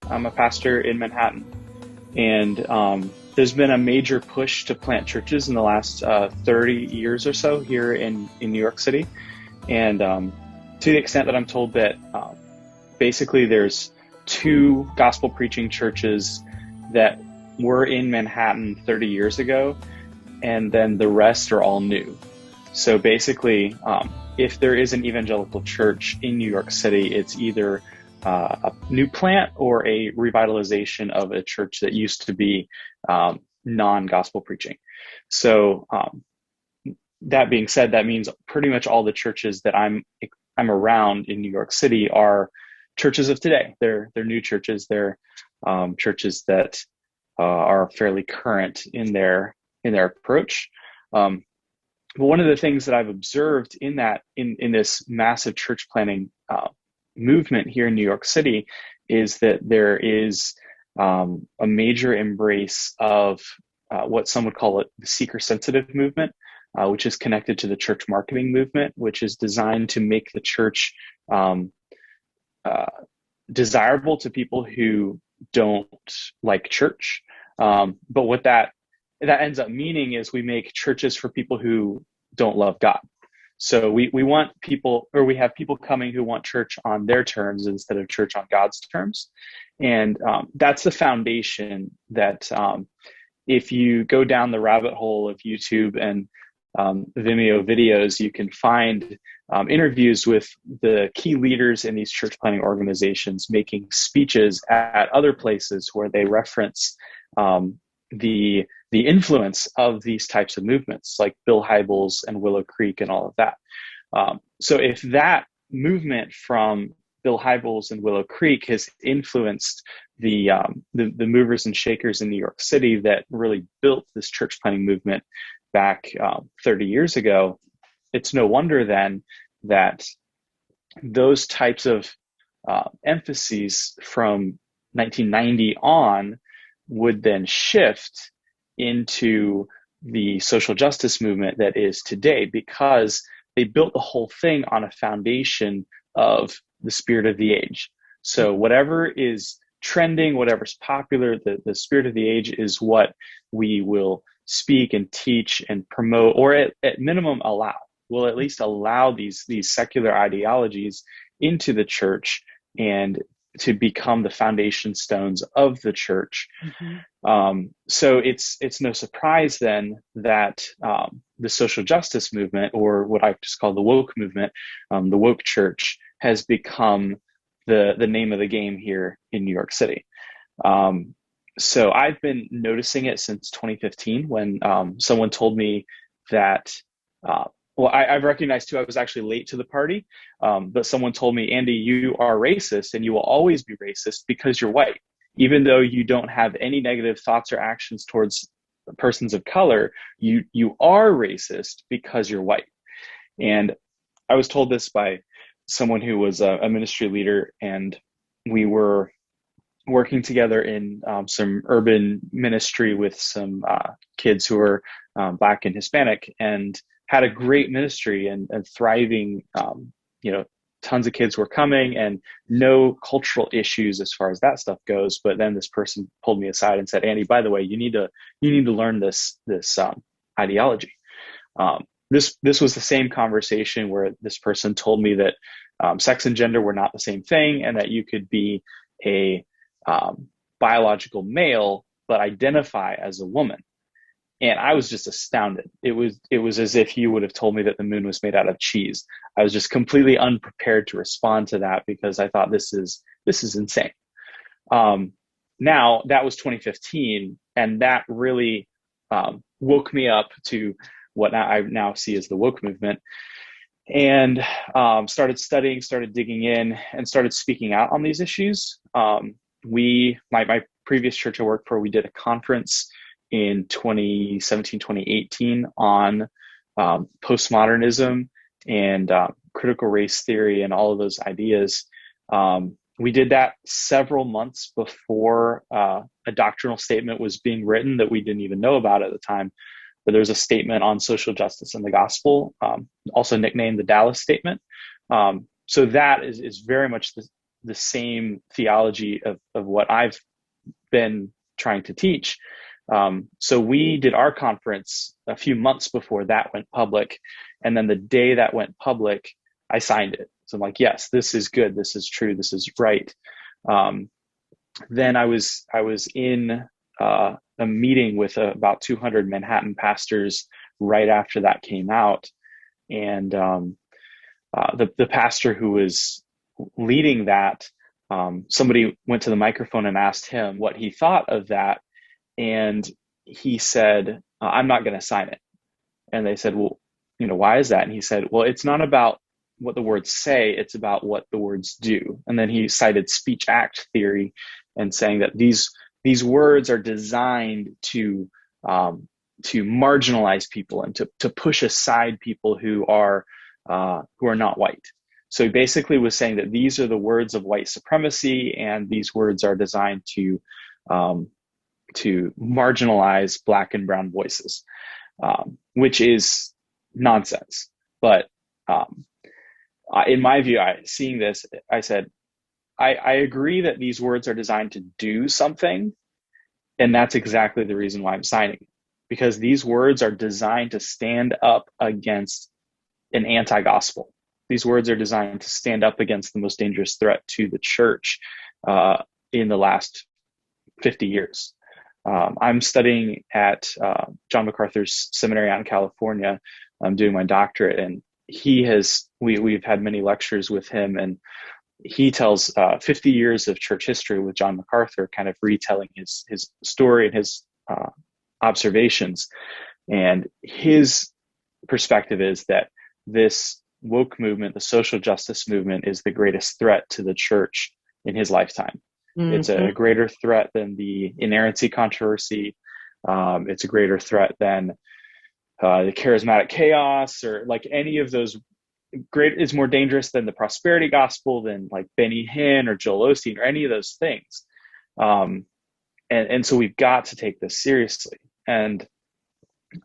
I'm a pastor in Manhattan, and there's been a major push to plant churches in the last 30 years or so here in New York City. And to the extent that I'm told that basically there's 2 gospel preaching churches that were in Manhattan 30 years ago, and then the rest are all new. So basically, if there is an evangelical church in New York City, it's either a new plant or a revitalization of a church that used to be non-gospel preaching. So that being said, that means pretty much all the churches that I'm around in New York City are churches of today. They're new churches. They're churches that are fairly current in their approach. But one of the things that I've observed in this massive church planting movement here in New York City is that there is a major embrace of what some would call it the seeker-sensitive movement, which is connected to the church marketing movement, which is designed to make the church desirable to people who don't like church. But what that ends up meaning is we make churches for people who don't love God. So we want people, or we have people coming who want church on their terms instead of church on God's terms. And that's the foundation that if you go down the rabbit hole of YouTube and Vimeo videos, you can find interviews with the key leaders in these church planting organizations making speeches at other places where they reference the influence of these types of movements, like Bill Hybels and Willow Creek and all of that. So if that movement from Bill Hybels and Willow Creek has influenced the movers and shakers in New York City that really built this church planting movement back 30 years ago, it's no wonder then that those types of emphases from 1990 on would then shift into the social justice movement that is today, because they built the whole thing on a foundation of the spirit of the age. So whatever is trending, whatever's popular, the spirit of the age is what we will speak and teach and promote, or at minimum allow. We'll at least allow these secular ideologies into the church and to become the foundation stones of the church. Mm-hmm. So it's no surprise then that the social justice movement, or what I just call the woke movement, the woke church, has become the name of the game here in New York City. So I've been noticing it since 2015 when someone told me that, I've recognized too, I was actually late to the party, but someone told me, Andy, you are racist and you will always be racist because you're white. Even though you don't have any negative thoughts or actions towards persons of color, you are racist because you're white. And I was told this by someone who was a ministry leader, and we were working together in some urban ministry with some kids who were Black and Hispanic, and had a great ministry and thriving. Tons of kids were coming and no cultural issues as far as that stuff goes. But then this person pulled me aside and said, Andy, by the way, you need to learn this ideology. This was the same conversation where this person told me that sex and gender were not the same thing, and that you could be a biological male but identify as a woman. And I was just astounded. It was as if you would have told me that the moon was made out of cheese. I was just completely unprepared to respond to that because I thought this is insane. Now that was 2015, and that really woke me up to what I now see as the woke movement, and started studying, started digging in, and started speaking out on these issues. My previous church I worked for, we did a conference in 2017, 2018 on postmodernism and critical race theory and all of those ideas. We did that several months before a doctrinal statement was being written that we didn't even know about at the time. But there's a statement on social justice and the gospel, also nicknamed the Dallas Statement. So that is very much the same theology of what I've been trying to teach. So we did our conference a few months before that went public. And then the day that went public, I signed it. So I'm like, yes, this is good. This is true. This is right. Then I was in a meeting with about 200 Manhattan pastors right after that came out. And the pastor who was leading that, somebody went to the microphone and asked him what he thought of that. And he said, I'm not going to sign it. And they said, well, why is that? And he said, well, it's not about what the words say, it's about what the words do. And then he cited speech act theory and saying that these words are designed to marginalize people and to push aside people who are not white. So he basically was saying that these are the words of white supremacy, and these words are designed to marginalize Black and brown voices, which is nonsense. But in my view, seeing this, I said, I agree that these words are designed to do something, and that's exactly the reason why I'm signing it, because these words are designed to stand up against an anti-gospel. These words are designed to stand up against the most dangerous threat to the church in the last 50 years. I'm studying at John MacArthur's seminary out in California. I'm doing my doctorate, and we've had many lectures with him, and he tells 50 years of church history with John MacArthur, kind of retelling his story and his observations. And his perspective is that this woke movement, the social justice movement, is the greatest threat to the church in his lifetime. Mm-hmm. It's a greater threat than the inerrancy controversy. It's a greater threat than the charismatic chaos, or like any of those. Is more dangerous than the prosperity gospel, than like Benny Hinn or Joel Osteen or any of those things. And so we've got to take this seriously. And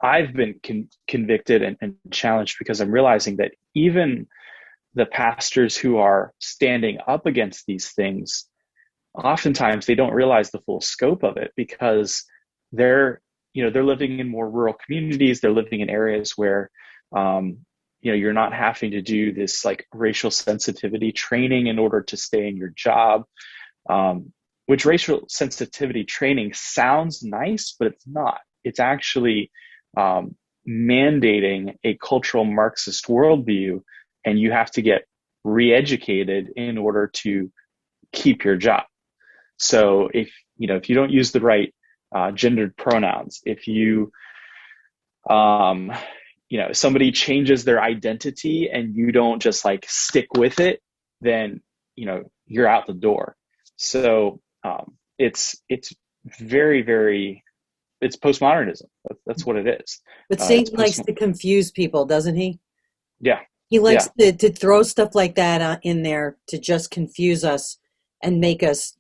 I've been convicted and challenged, because I'm realizing that even the pastors who are standing up against these things, oftentimes they don't realize the full scope of it, because they're living in more rural communities. They're living in areas where, you're not having to do this like racial sensitivity training in order to stay in your job, which racial sensitivity training sounds nice, but it's not. It's actually mandating a cultural Marxist worldview, and you have to get re-educated in order to keep your job. So if you don't use the right gendered pronouns, if somebody changes their identity and you don't just like stick with it, then you're out the door. So it's very, very, it's postmodernism. That's what it is. But Satan likes to confuse people, doesn't he? Yeah. He likes to throw stuff like that in there to just confuse us and make us,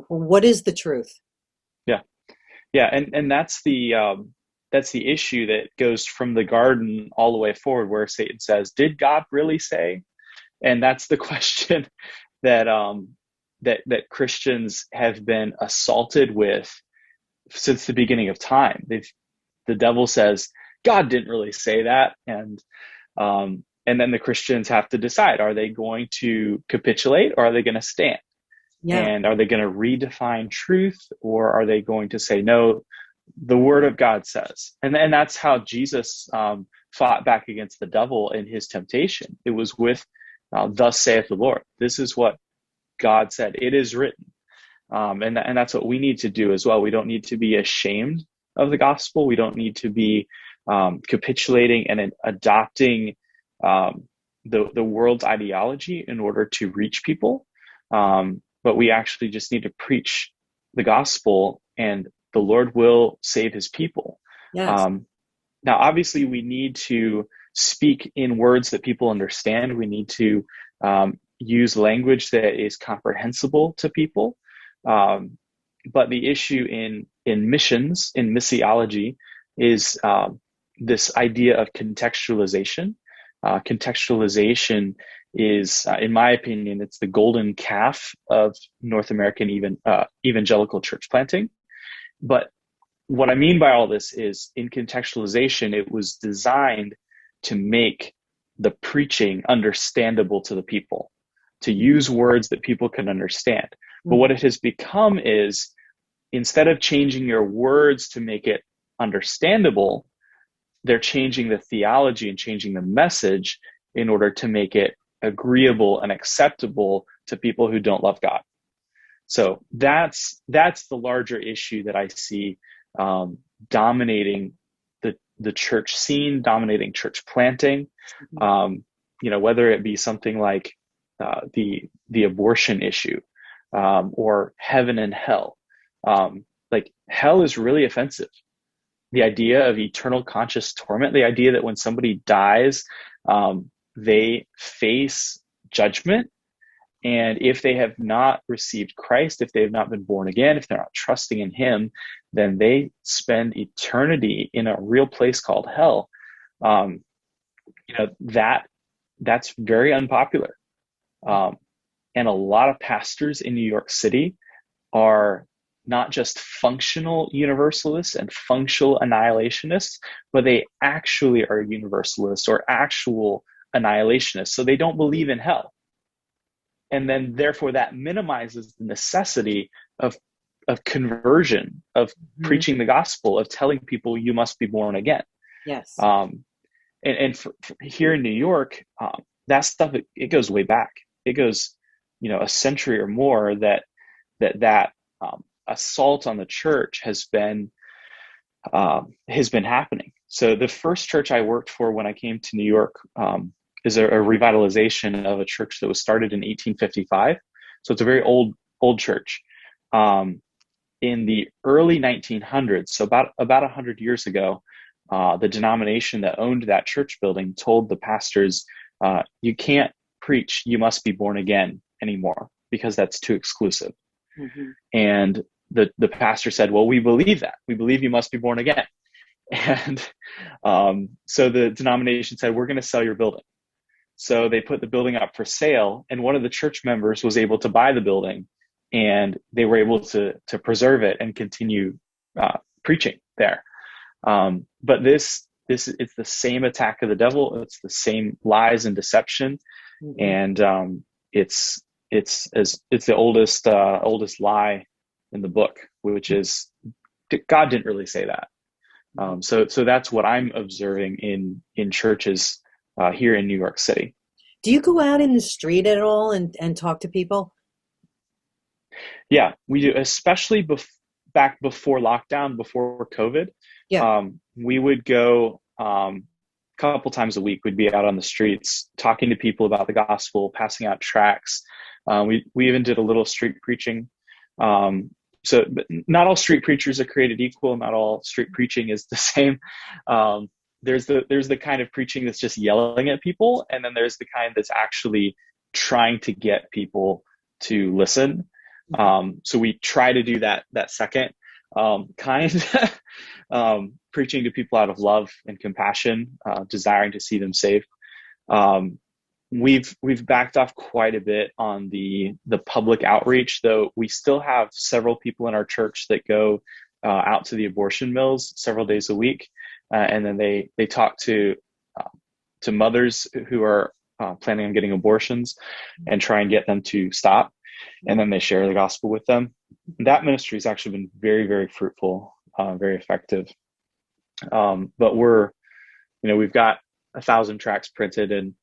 what is the truth? Yeah. Yeah. And that's the issue that goes from the garden all the way forward, where Satan says, did God really say? And that's the question that Christians have been assaulted with since the beginning of time. The devil says, God didn't really say that. And then the Christians have to decide, are they going to capitulate, or are they going to stand? Yeah. And are they going to redefine truth, or are they going to say, no, the word of God says? And that's how Jesus fought back against the devil in his temptation. It was with, thus saith the Lord. This is what God said. It is written. And that's what we need to do as well. We don't need to be ashamed of the gospel. We don't need to be capitulating and adopting the world's ideology in order to reach people. But we actually just need to preach the gospel, and the Lord will save his people. Yes. Now, obviously, we need to speak in words that people understand. We need to use language that is comprehensible to people. But the issue in missions, in missiology, is this idea of contextualization. Contextualization is, in my opinion, it's the golden calf of North American evangelical church planting. But what I mean by all this is, in contextualization, it was designed to make the preaching understandable to the people, to use words that people can understand. But what it has become is, instead of changing your words to make it understandable, they're changing the theology and changing the message in order to make it agreeable and acceptable to people who don't love God. So that's the larger issue that I see dominating the church scene, dominating church planting. Whether it be something like the abortion issue, or heaven and hell. Like, hell is really offensive. The idea of eternal conscious torment, the idea that when somebody dies, they face judgment. And if they have not received Christ, if they have not been born again, if they're not trusting in him, then they spend eternity in a real place called hell. That's very unpopular. And a lot of pastors in New York City are not just functional universalists and functional annihilationists, but they actually are universalists or actual annihilationists. So they don't believe in hell. And then therefore that minimizes the necessity of conversion, of preaching the gospel, of telling people you must be born again. Yes. And for here in New York, that stuff, it goes way back. It goes, a century or more that assault on the church has been happening. So the first church I worked for when I came to New York is a revitalization of a church that was started in 1855. So it's a very old church. In the early 1900s, so about 100 years ago, the denomination that owned that church building told the pastors, you can't preach, you must be born again anymore, because that's too exclusive. And the pastor said, well, we believe that. We believe you must be born again. And so the denomination said, we're going to sell your building. So they put the building up for sale, and one of the church members was able to buy the building, and they were able to preserve it and continue preaching there. But this it's the same attack of the devil. It's the same lies and deception, and it's the oldest lie in the book, which is God didn't really say that. So that's what I'm observing in churches here in New York City. Do you go out in the street at all and talk to people? Yeah, we do, especially back before lockdown, before COVID. Yeah. We would go a couple times a week. We'd be out on the streets talking to people about the gospel, passing out tracts. We even did a little street preaching. But not all street preachers are created equal. Not all street preaching is the same. There's the kind of preaching that's just yelling at people, and then there's the kind that's actually trying to get people to listen. So we try to do that second kind, preaching to people out of love and compassion, desiring to see them saved. We've backed off quite a bit on the public outreach, though we still have several people in our church that go out to the abortion mills several days a week, and then they talk to mothers who are planning on getting abortions and try and get them to stop, and then they share the gospel with them. That ministry has actually been very, very fruitful, very effective. But we've got 1,000 tracts printed, and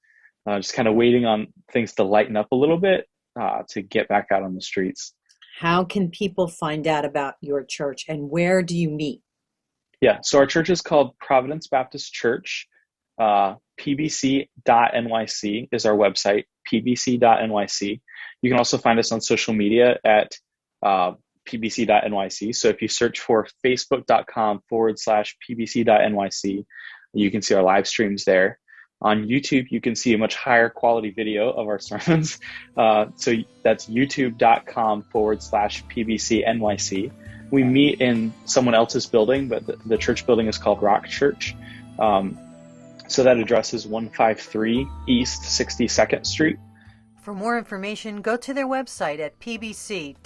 just kind of waiting on things to lighten up a little bit to get back out on the streets. How can people find out about your church, and where do you meet? Yeah, so our church is called Providence Baptist Church. pbc.nyc is our website, pbc.nyc. You can also find us on social media at pbc.nyc. So if you search for facebook.com/pbc.nyc, you can see our live streams there. On YouTube, you can see a much higher quality video of our sermons. So that's youtube.com/pbcnyc. We meet in someone else's building, but the church building is called Rock Church. So that address is 153 East 62nd Street. For more information, go to their website at pbc.nyc.